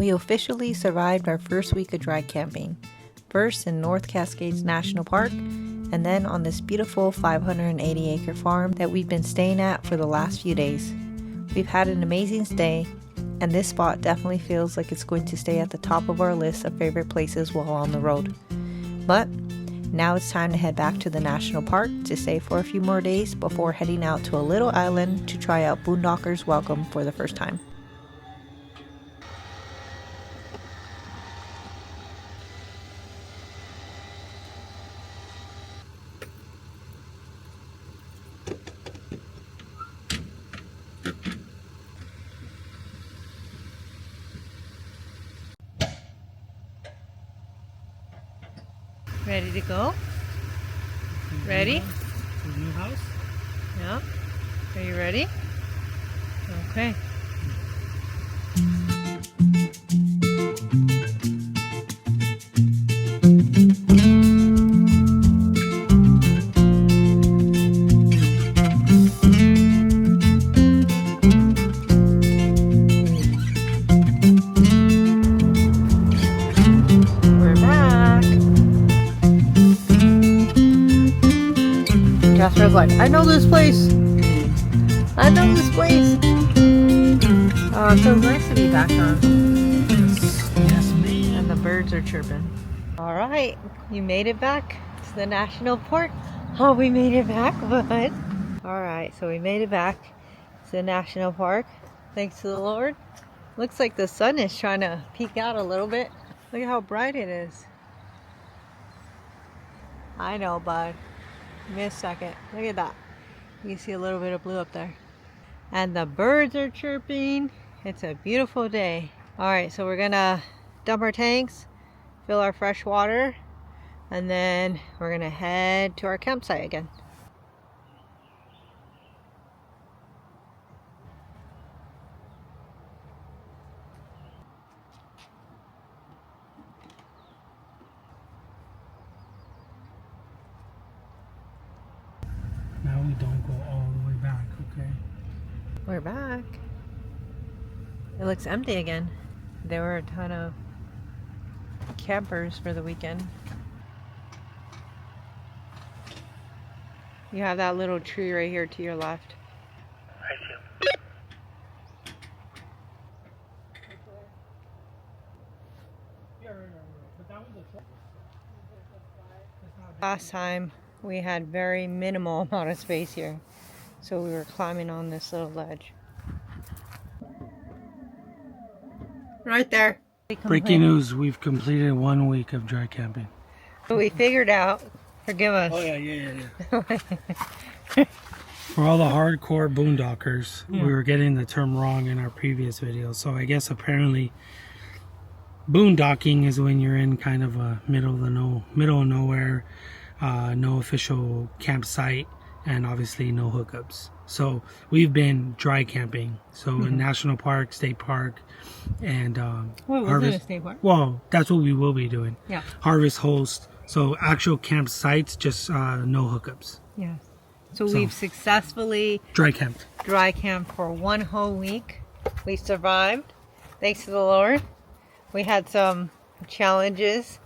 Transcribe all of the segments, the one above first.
We officially survived our first week of dry camping, first in North Cascades National Park, and then on this beautiful 580-acre farm that we've been staying at for the last few days. We've had an amazing stay, and this spot definitely feels like it's going to stay at the top of our list of favorite places while on the road. But now it's time to head back to the national park to stay for a few more days before heading out to a little island to try out Boondockers Welcome for the first time. Ready to go? Ready? The new house? Yeah. Are you ready? Okay. Jasper's like, I know this place. I know this place. Oh, it's so nice to be back on. Yes, ma'am. And the birds are chirping. All right, you made it back to the national park. Oh, we made it back, but all right, so we made it back to the national park. Thanks to the Lord. Looks like the sun is trying to peek out a little bit. Look at how bright it is. I know, bud. Give me a second. Look at that. You can see a little bit of blue up there. And the birds are chirping. It's a beautiful day. Alright, so we're gonna dump our tanks, fill our fresh water, and then we're gonna head to our campsite again. Now we don't go all the way back, okay? We're back. It looks empty again. There were a ton of campers for the weekend. You have that little tree right here to your left. I see. Last time we had very minimal amount of space here, so we were climbing on this little ledge. Right there. Breaking news, we've completed 1 week of dry camping. So we figured out, forgive us. Oh yeah. For all the hardcore boondockers, we were getting the term wrong in our previous video. So I guess apparently boondocking is when you're in kind of a middle of nowhere, no official campsite, and obviously no hookups. So we've been dry camping. So in national park, state park, and Harvest. A state park? Well, that's what we will be doing. Yeah. Harvest host. So actual campsites, just no hookups. Yeah. So we've successfully Dry camped. dry camped for 1 whole week. We survived, thanks to the Lord. We had some challenges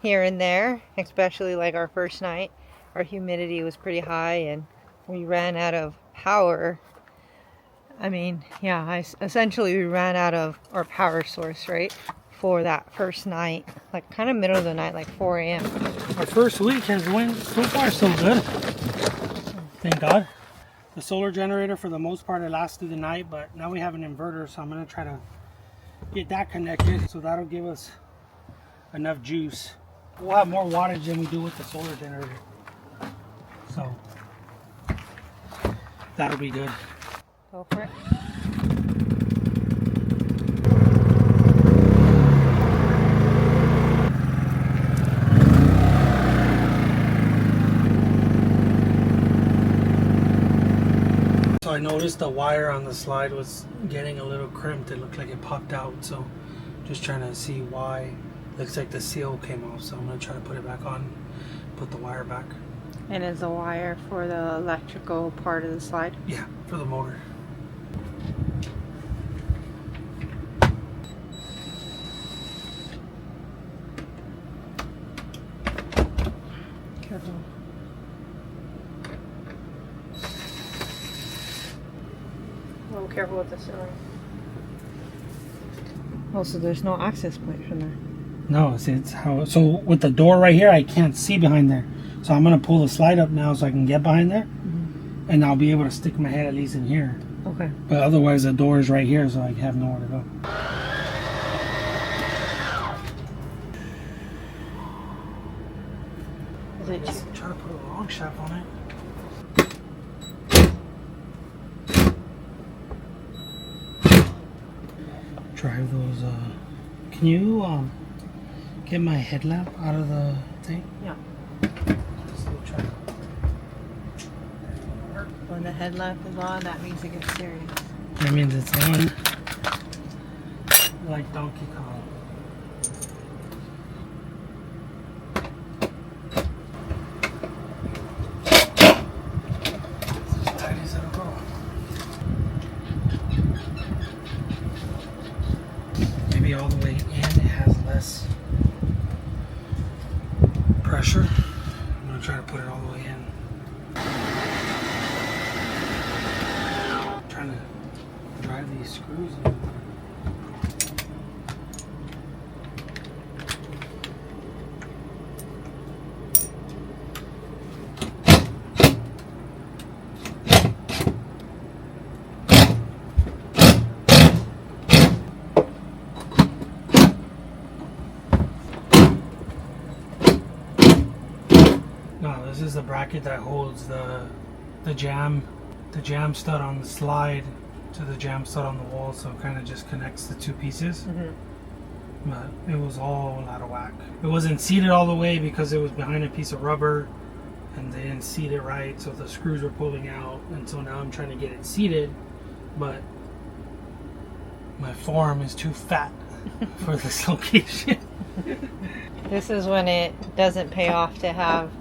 here and there, especially like our first night. Our humidity was pretty high and we ran out of power. I mean, yeah, essentially we ran out of our power source, right? For that first night, like kind of middle of the night, like 4 a.m. Our first week has went so far so good. Thank God. The solar generator for the most part it lasted the night, but now we have an inverter, so I'm gonna try to get that connected, so that'll give us enough juice. We'll have more wattage than we do with the solar generator, so that'll be good. Go for it. So I noticed the wire on the slide was getting a little crimped. It looked like it popped out, so just trying to see why. Looks like the seal came off, so I'm going to try to put it back on, put the wire back. And is the wire for the electrical part of the slide? Yeah, for the motor. careful with the ceiling. Oh, so there's no access point from there. No, see, it's how. So with the door right here, I can't see behind there. So I'm gonna pull the slide up now so I can get behind there, and I'll be able to stick my head at least in here. Okay. But otherwise, the door is right here, so I have nowhere to go. Let's try to put a long shaft on it. Drive those. Can you get my headlamp out of the thing? Yeah. Just go try. When the headlamp is on, that means it gets serious. That means it's on. Like Donkey Kong. As tight as it'll go. Maybe all the way in it has less pressure. I'm gonna try to put it all the way in. I'm trying to drive these screws in. No, this is the bracket that holds the jam stud on the slide to the jam stud on the wall, so it kind of just connects the two pieces. But it was all out of whack. It wasn't seated all the way because it was behind a piece of rubber, and they didn't seat it right, so the screws were pulling out. And so now I'm trying to get it seated, but my forearm is too fat for this location. This is when it doesn't pay off to have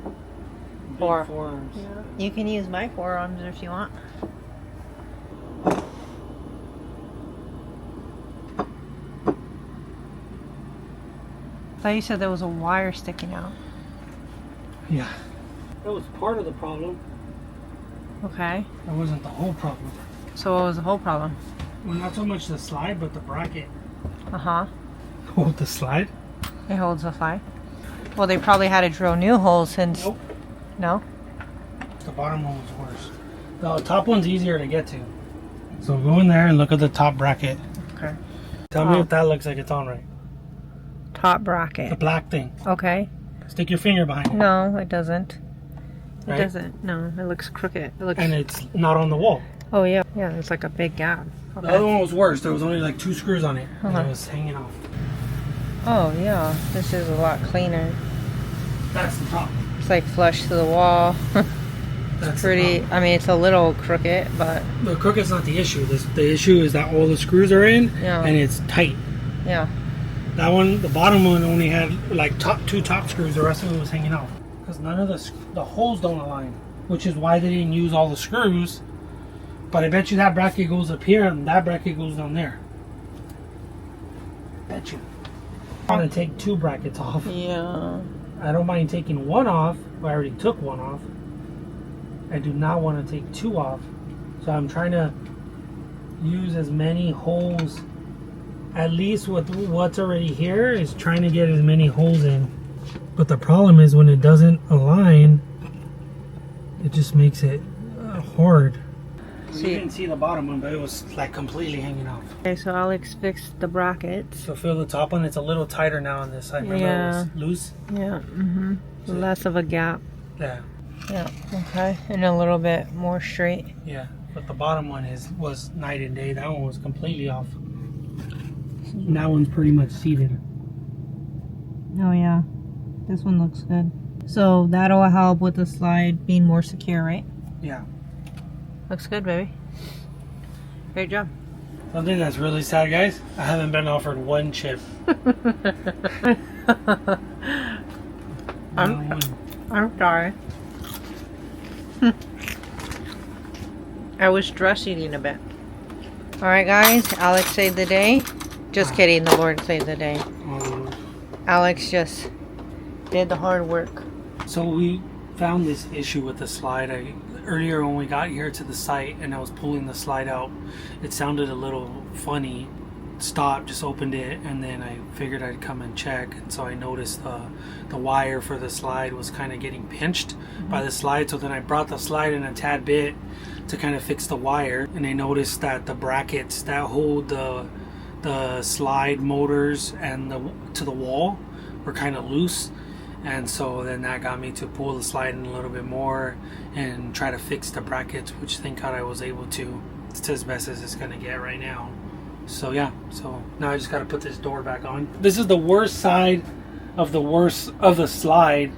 Forearms. Yeah. You can use my forearms if you want. I thought you said there was a wire sticking out. Yeah. That was part of the problem. Okay. That wasn't the whole problem. So what was the whole problem? Well, not so much the slide, but the bracket. Uh-huh. Hold the slide? It holds the slide. Well, they probably had to drill new holes since... Nope. No? The bottom one was worse. The top one's easier to get to. So go in there and look at the top bracket. Okay. Tell me if that looks like it's on right. Top The bracket. black thing. Okay. Stick your finger behind it. No, it doesn't. It Right? doesn't. No, it looks crooked. It looks... And it's not on the wall. Oh, yeah. Yeah, it's like a big gap. The other one was worse. There was only like 2 screws on it. And Uh-huh. it was hanging off. Oh, yeah. This is a lot cleaner. That's the top. It's like flush to the wall. That's Pretty... The top. I mean, it's a little crooked, but... The crooked's not the issue. The issue is that all the screws are in Yeah. and it's tight. Yeah. That one, the bottom one only had like 2 top screws. The rest of it was hanging out. Because none of the holes don't align. Which is why they didn't use all the screws. But I bet you that bracket goes up here and that bracket goes down there. Bet you. I want to take 2 brackets off. Yeah. I don't mind taking 1 off. I already took 1 off. I do not want to take 2 off. So I'm trying to use as many holes, at least with what's already here, is trying to get as many holes in. But the problem is when it doesn't align, it just makes it hard. You didn't see the bottom one, but it was like completely hanging off. Okay, so Alex fixed the brackets. So feel the top one, it's a little tighter now on this side. Remember it was loose? Yeah. Mm-hmm. Less of a gap. Yeah. Yeah. Okay. And a little bit more straight. Yeah. But the bottom one was night and day. That one was completely off. And that one's pretty much seated. Oh, yeah. This one looks good. So that'll help with the slide being more secure, right? Yeah. Looks good, baby. Great job. Something that's really sad, guys. I haven't been offered 1 chip. I'm sorry. I was stress eating a bit. Alright, guys. Alex saved the day. Just kidding. The Lord saved the day. Alex just did the hard work. So we found this issue with the slide. earlier when we got here to the site and I was pulling the slide out, it sounded a little funny. Stopped, just opened it, and then I figured I'd come and check, and so I noticed the wire for the slide was kind of getting pinched by the slide. So then I brought the slide in a tad bit to kind of fix the wire, and I noticed that the brackets that hold the slide motors and to the wall were kind of loose. And so then that got me to pull the slide in a little bit more and try to fix the brackets, which thank God I was able to. It's as best as it's gonna get right now. So yeah, so now I just got to put this door back on. This is the worst side of the slide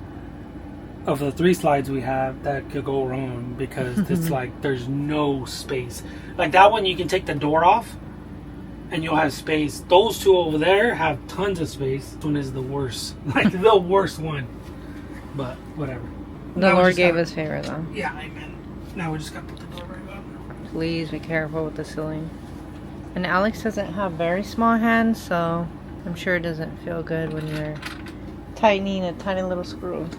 of the 3 slides we have that could go wrong, because it's like there's no space. Like that one you can take the door off and you'll have space. Those 2 over there have tons of space. This one is the worst, like the worst one. But whatever. The Lord gave us favor though. Yeah, amen. Now we just got to put the door back on. Please be careful with the ceiling. And Alex doesn't have very small hands, so I'm sure it doesn't feel good when you're tightening a tiny little screw.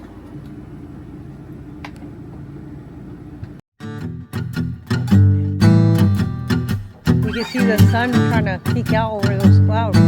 We can see the sun trying to peek out over those clouds.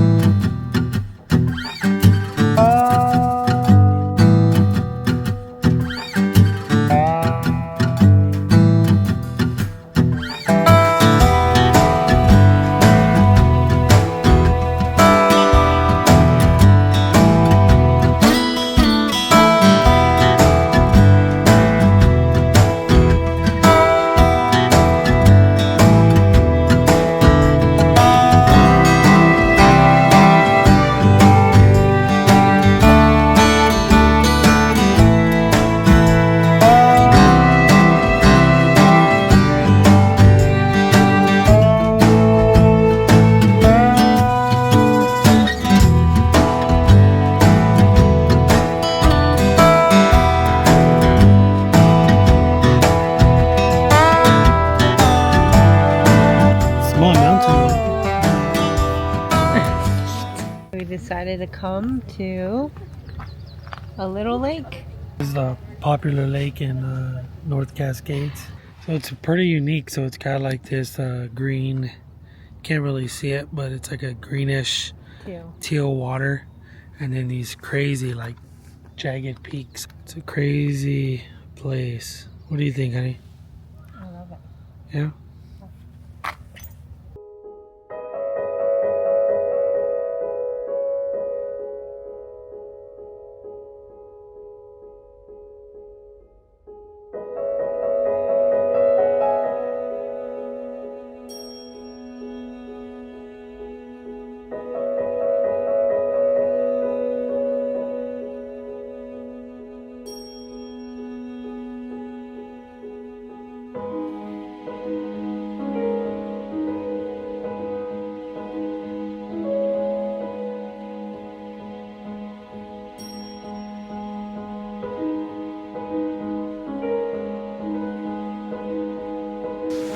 Decided to come to a little lake. This is a popular lake in North Cascades. So it's pretty unique. So it's got like this green, can't really see it, but it's like a greenish teal water, and then these crazy like jagged peaks. It's a crazy place. What do you think, honey? I love it. Yeah.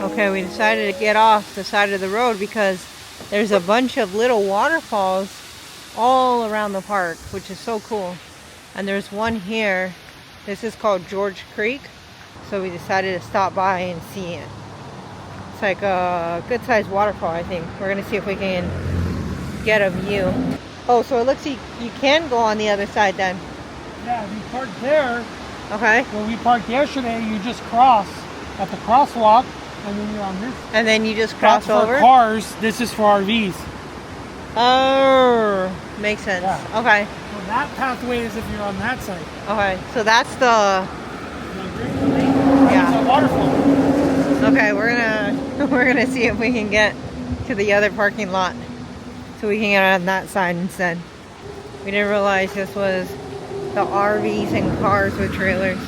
Okay, we decided to get off the side of the road because there's a bunch of little waterfalls all around the park, which is so cool. And there's one here. This is called George Creek. So we decided to stop by and see it. It's like a good sized waterfall, I think. We're gonna see if we can get a view. Oh, so it looks like you can go on the other side then. Yeah, we parked there. Okay. When we parked yesterday, you just cross at the crosswalk, and then you're on this. And then you just cross That's over? for cars. This is for RVs. Oh, makes sense. Yeah. Okay. So that pathway is if you're on that side. Okay, so that's the It's a waterfall. Okay, we're gonna see if we can get to the other parking lot so we can get on that side instead. We didn't realize this was the RVs and cars with trailers.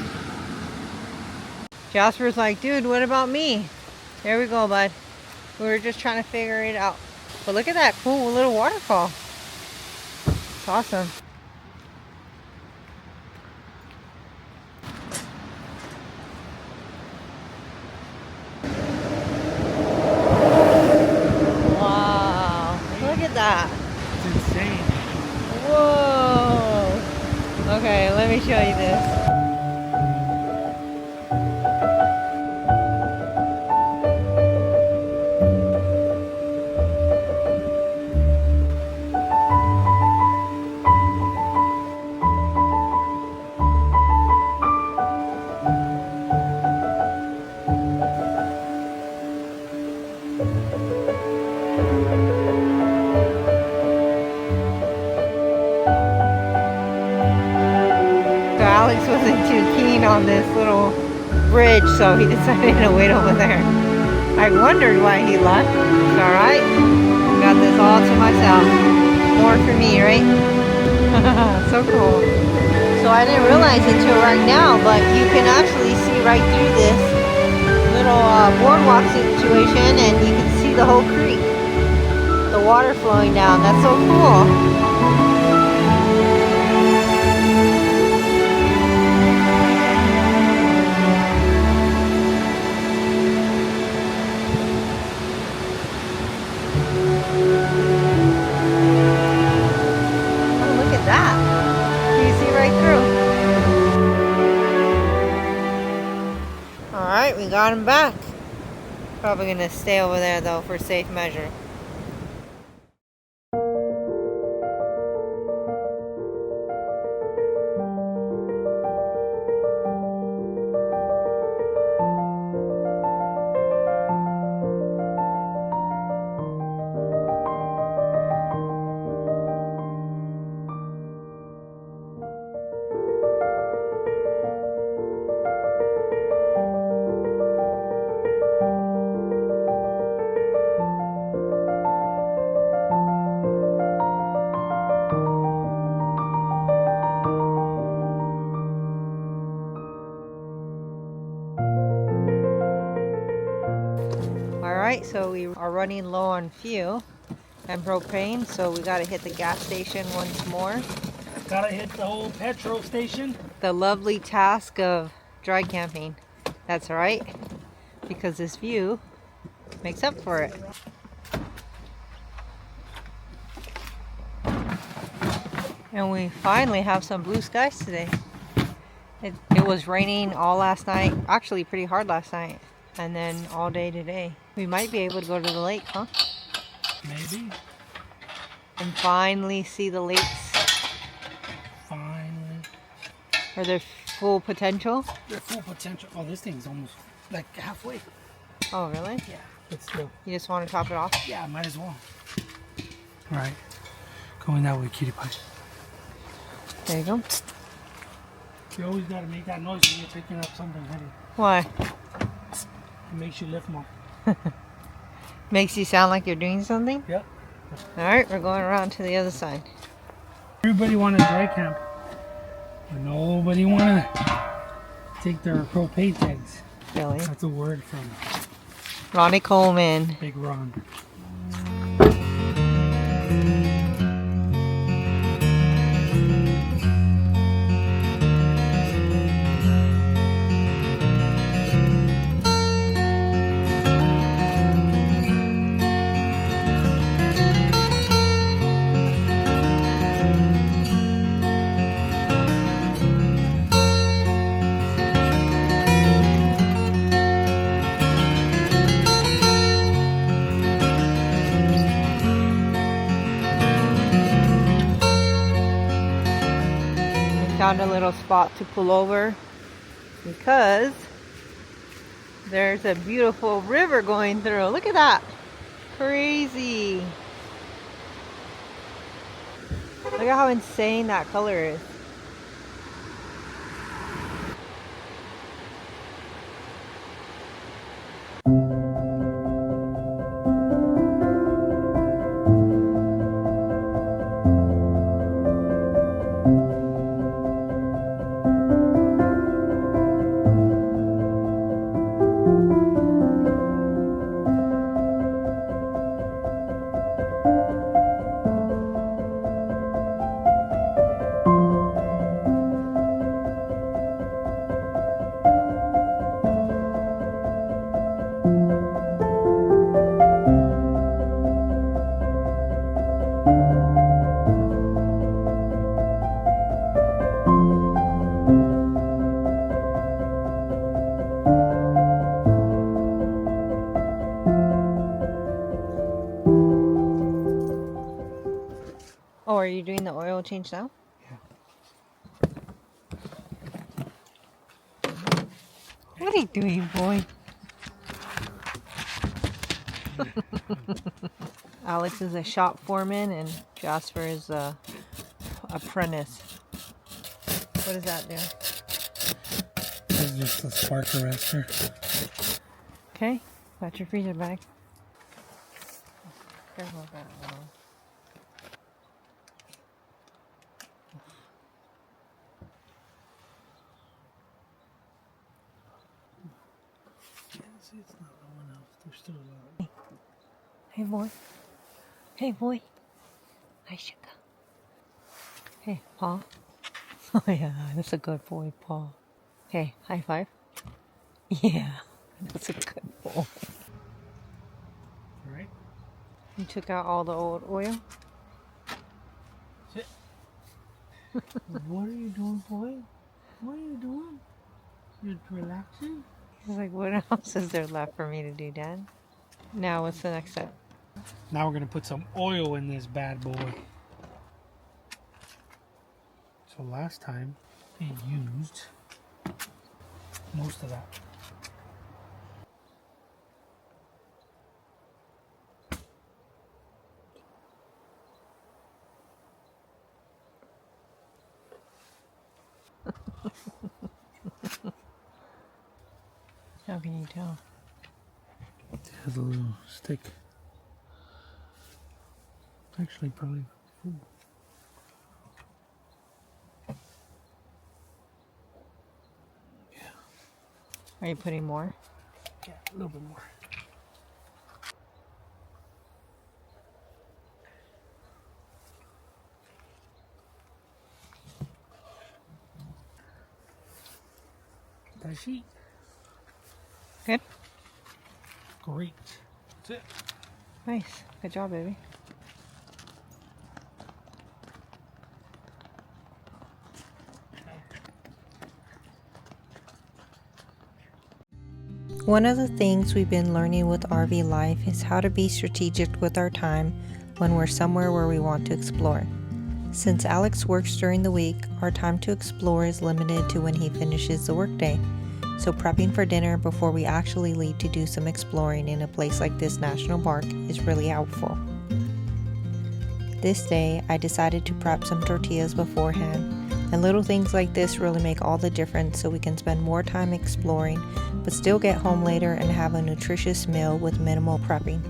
Jasper's like, dude, what about me? There we go, bud. We were just trying to figure it out. But look at that cool little waterfall. It's awesome. Wow, look at that. It's insane. Whoa. Okay, let me show you this. Alex wasn't too keen on this little bridge, so he decided to wait over there. I wondered why he left. It's alright. Got this all to myself. More for me, right? So cool. So I didn't realize until right now, but you can actually see right through this little boardwalk situation, and you can see the whole creek. The water flowing down. That's so cool. Alright, we got him back. Probably gonna stay over there though for safe measure. Alright, so we are running low on fuel and propane, so we gotta hit the gas station once more. Gotta hit the whole petrol station. The lovely task of dry camping. That's right, because this view makes up for it. And we finally have some blue skies today. It was raining all last night, actually pretty hard last night, and then all day today. We might be able to go to the lake, huh? Maybe. And finally see the lakes. Finally. Or their full potential. Their full potential. Oh, this thing's almost like halfway. Oh, really? Yeah, but still. You just want to top it off? Yeah, might as well. All right. Going that way, cutie pie. There you go. You always got to make that noise when you're picking up something heavy. Why? It makes you lift more. Makes you sound like you're doing something? Yep. Alright, we're going around to the other side. Everybody want to dry camp, but nobody want to take their propane tanks. Really? That's a word from Ronnie Coleman. Big Ron. Found a little spot to pull over because there's a beautiful river going through. Look at that. Crazy. Look at how insane that color is. Oh, are you doing the oil change now? Yeah. What are you doing, boy? Alex is a shop foreman and Jasper is a apprentice. What What does that do? It's just a spark arrestor. Okay, got your freezer bag. Careful with that one. Yeah, see, it's not low enough. There's still a lot. Hey, boy. Hey, boy. Hi, sugar. Hey, paw. Oh, yeah, that's a good boy, paw. Okay, high five. Yeah, that's a good boy. All right. You took out all the old oil? Sit. What are you doing, boy? What are you doing? You're relaxing? I was like, what else is there left for me to do, Dad? Now, what's the next step? Now we're going to put some oil in this bad boy. So last time, it used most of that. How can you tell? It has a little stick. Actually, probably full. Yeah. Are you putting more? Yeah, a little bit more. That sheet. Good? Great. That's it. Nice. Good job, baby. One of the things we've been learning with RV life is how to be strategic with our time when we're somewhere where we want to explore. Since Alex works during the week, our time to explore is limited to when he finishes the workday. So prepping for dinner before we actually leave to do some exploring in a place like this national park is really helpful. This day, I decided to prep some tortillas beforehand, and little things like this really make all the difference so we can spend more time exploring, but still get home later and have a nutritious meal with minimal prepping.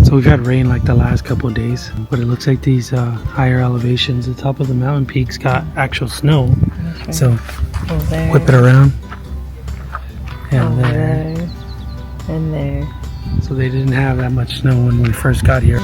So we've had rain like the last couple of days, but it looks like these higher elevations, the top of the mountain peaks got actual snow. Okay. So there. whip it around. And there. There. And there. So they didn't have that much snow when we first got here.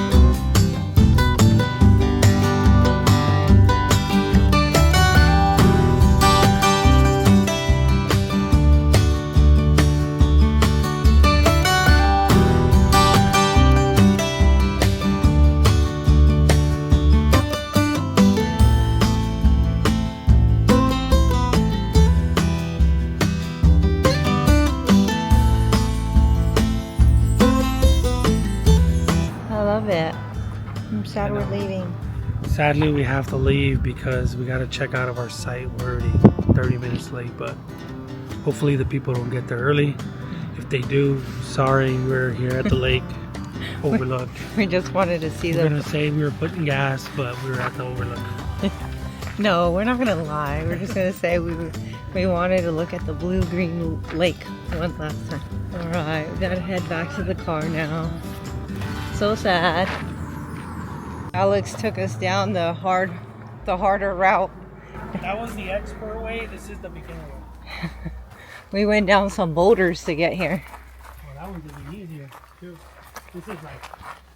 I love it. I'm sad we're leaving. Sadly, we have to leave because we got to check out of our site. We're already 30 minutes late, but hopefully the people don't get there early. If they do, sorry, we're here at the lake overlook. We just wanted to see We're going to say we were putting gas, but we were at the overlook. No, we're not going to lie. We're just going to say we wanted to look at the blue-green lake one last time. Alright, we got to head back to the car now. So sad. Alex took us down the harder route. That was the expert way. This is the beginner way. We went down some boulders to get here. Well, that one's even easier too. This is like,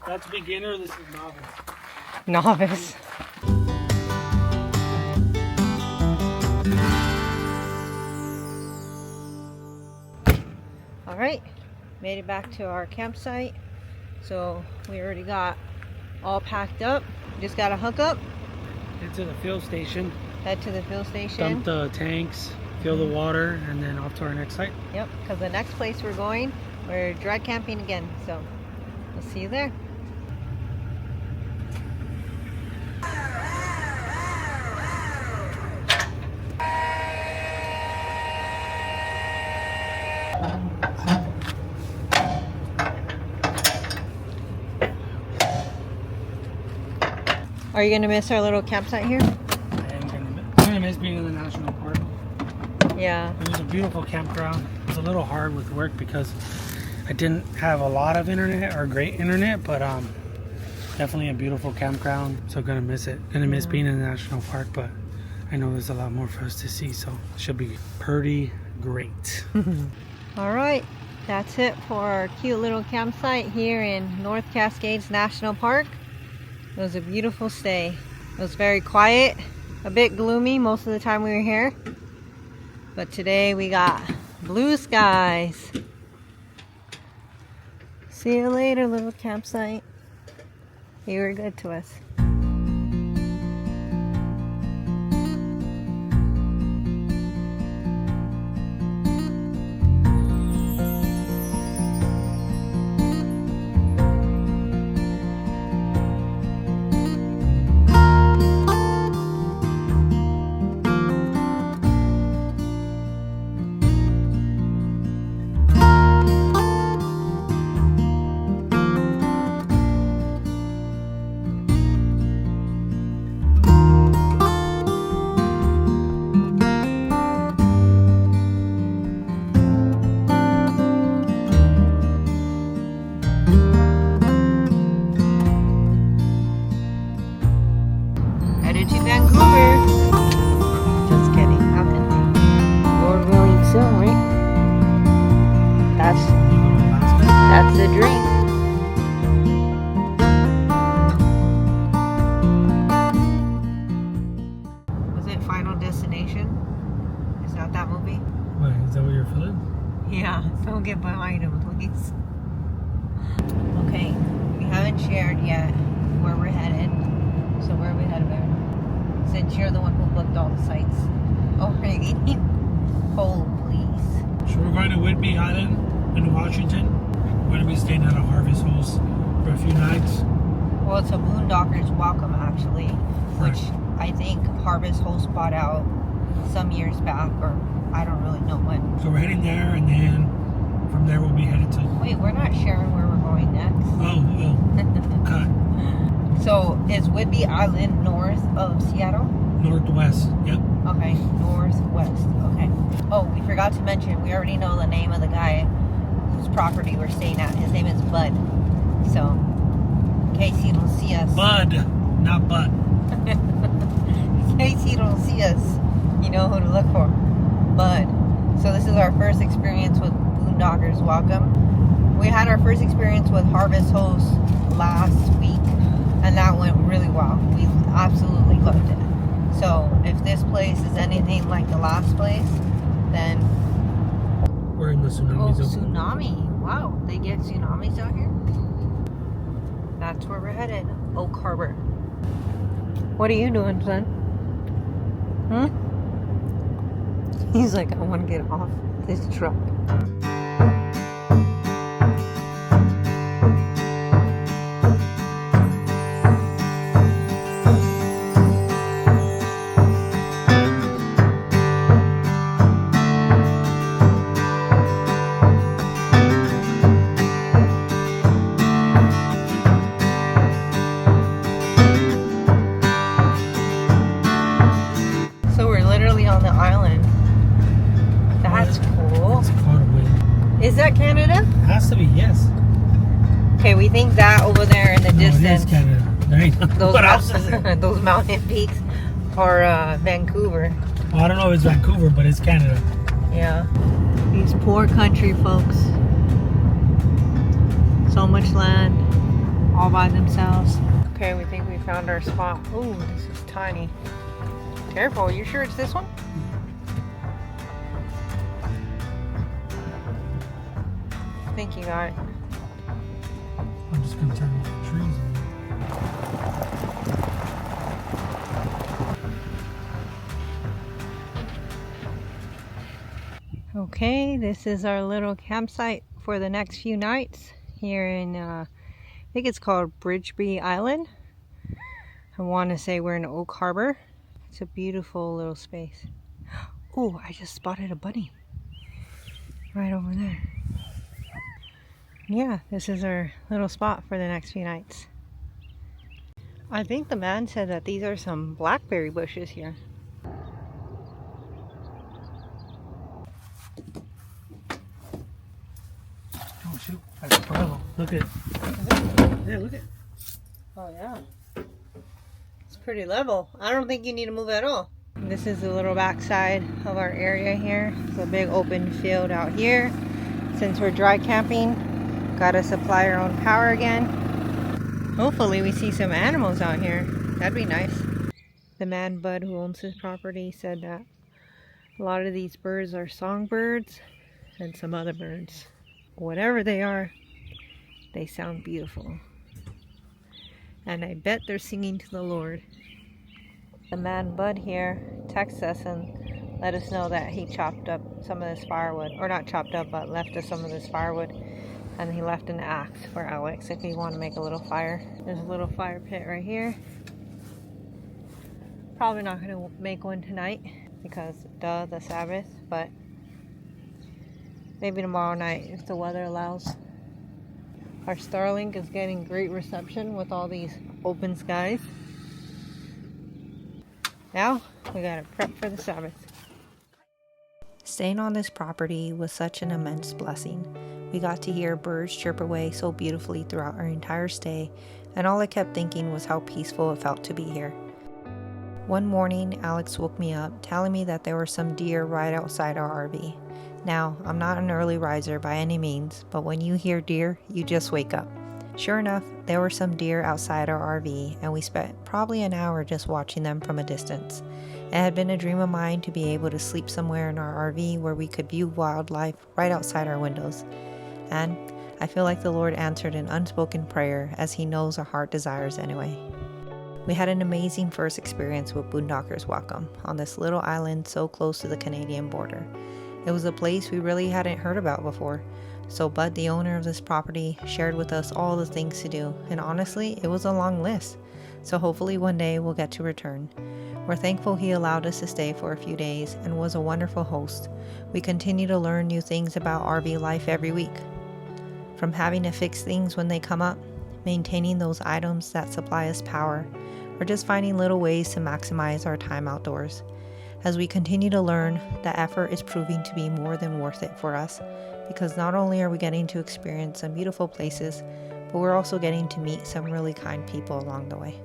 that's beginner, this is novice. Novice. Alright, made it back to our campsite. So we already got all packed up. Just gotta hook up. Head to the fuel station. Head to the fuel station. Dump the tanks, fill the water, and then off to our next site. Yep, because the next place we're going, we're dry camping again. So we'll see you there. Are you gonna miss our little campsite here? I'm gonna miss being in the national park. Yeah. It was a beautiful campground. It was a little hard with work because I didn't have a lot of internet or great internet, but definitely a beautiful campground. So gonna miss it. Gonna miss being in the national park, but I know there's a lot more for us to see, so it should be pretty great. All right, that's it for our cute little campsite here in North Cascades National Park. It was a beautiful stay. It was very quiet, a bit gloomy most of the time we were here. But today we got blue skies. See you later, little campsite. You were good to us. Headed to Vancouver. Just kidding, nothing. Lord willing soon, right? That's the dream. Was it Final Destination? Is that movie? Wait, is that what you're feeling? Yeah, don't get behind him, please. Okay, we haven't shared yet where we're headed. So where are we headed there? Since you're the one who booked all the sites. Already. Hold, please. So we're going to Whidbey Island in Washington. We're going to be staying at a Harvest Host for a few nights. Well, it's a Boondockers Welcome, actually, which I think Harvest Host bought out some years back, or I don't really know when. So we're heading there, and then from there we'll be headed to... Wait, we're not sharing where we're going next. Oh, cut. So, is Whidbey Island north of Seattle? Northwest, yep. Okay, northwest, okay. Oh, we forgot to mention, we already know the name of the guy whose property we're staying at. His name is Bud. So, in case you don't see us. Bud, not Bud. In case you don't see us, you know who to look for. Bud. So this is our first experience with Boondockers Welcome. We had our first experience with Harvest Host last week, and that went really well. We absolutely loved it. So if this place is anything like the last place, then... We're in the tsunami zone. Tsunami. Wow, they get tsunamis out here? That's where we're headed. Oak Harbor. What are you doing, son? He's like, I want to get off this truck. that over there in the distance. It is Canada. There ain't Those, what else is it? those mountain peaks are Vancouver. Well, I don't know if it's Vancouver, but it's Canada. Yeah. These poor country folks. So much land, all by themselves. Okay, we think we found our spot. Ooh, this is tiny. Careful, you sure it's this one? I think you got it. I'm just gonna turn off the trees. Okay, this is our little campsite for the next few nights here in, I think it's called Whidbey Island. I want to say we're in Oak Harbor. It's a beautiful little space. Oh, I just spotted a bunny right over there. Yeah, this is our little spot for the next few nights. I think the man said that these are some blackberry bushes here. Oh shoot, that's a bravo. Look at yeah, look at Oh yeah. It's pretty level. I don't think you need to move at all. This is the little backside of our area here. It's a big open field out here. Since we're dry camping, gotta supply our own power again. Hopefully we see some animals out here. That'd be nice. The man Bud who owns this property said that a lot of these birds are songbirds and some other birds. Whatever they are, they sound beautiful. And I bet they're singing to the Lord. The man Bud here texted us and let us know that he chopped up some of this firewood. Or not chopped up, but left us some of this firewood. And he left an axe for Alex if we want to make a little fire. There's a little fire pit right here. Probably not going to make one tonight because the Sabbath, but maybe tomorrow night if the weather allows. Our Starlink is getting great reception with all these open skies. Now we gotta prep for the Sabbath. Staying on this property was such an immense blessing. We got to hear birds chirp away so beautifully throughout our entire stay, and all I kept thinking was how peaceful it felt to be here. One morning, Alex woke me up telling me that there were some deer right outside our RV. Now, I'm not an early riser by any means, but when you hear deer, you just wake up. Sure enough, there were some deer outside our RV, and we spent probably an hour just watching them from a distance. It had been a dream of mine to be able to sleep somewhere in our RV where we could view wildlife right outside our windows. And I feel like the Lord answered an unspoken prayer, as He knows our heart desires anyway. We had an amazing first experience with Boondockers Welcome on this little island so close to the Canadian border. It was a place we really hadn't heard about before, so Bud, the owner of this property, shared with us all the things to do, and honestly, it was a long list, so hopefully one day we'll get to return. We're thankful he allowed us to stay for a few days and was a wonderful host. We continue to learn new things about RV life every week. From having to fix things when they come up, maintaining those items that supply us power, or just finding little ways to maximize our time outdoors. As we continue to learn, the effort is proving to be more than worth it for us, because not only are we getting to experience some beautiful places, but we're also getting to meet some really kind people along the way.